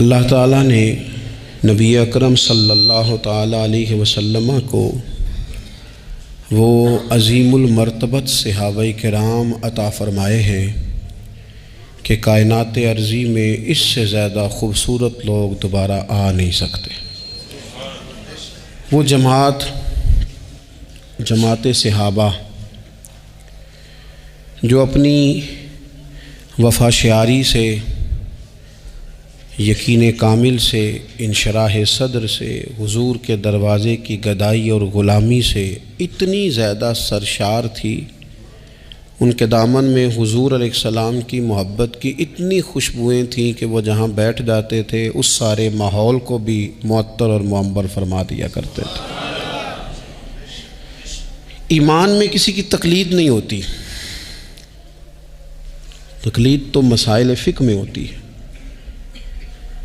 اللہ تعالیٰ نے نبی اکرم صلی اللہ تعالیٰ علیہ وسلم کو وہ عظیم المرتبت صحابہ کرام عطا فرمائے ہیں کہ کائنات ارضی میں اس سے زیادہ خوبصورت لوگ دوبارہ آ نہیں سکتے۔ وہ جماعت صحابہ جو اپنی وفا شعاری سے، یقین کامل سے، انشراح صدر سے، حضور کے دروازے کی گدائی اور غلامی سے اتنی زیادہ سرشار تھی، ان کے دامن میں حضور علیہ السلام کی محبت کی اتنی خوشبوئیں تھیں کہ وہ جہاں بیٹھ جاتے تھے اس سارے ماحول کو بھی معطر اور معمر فرما دیا کرتے تھے۔ ایمان میں کسی کی تقلید نہیں ہوتی، تقلید تو مسائل فقہ میں ہوتی ہے۔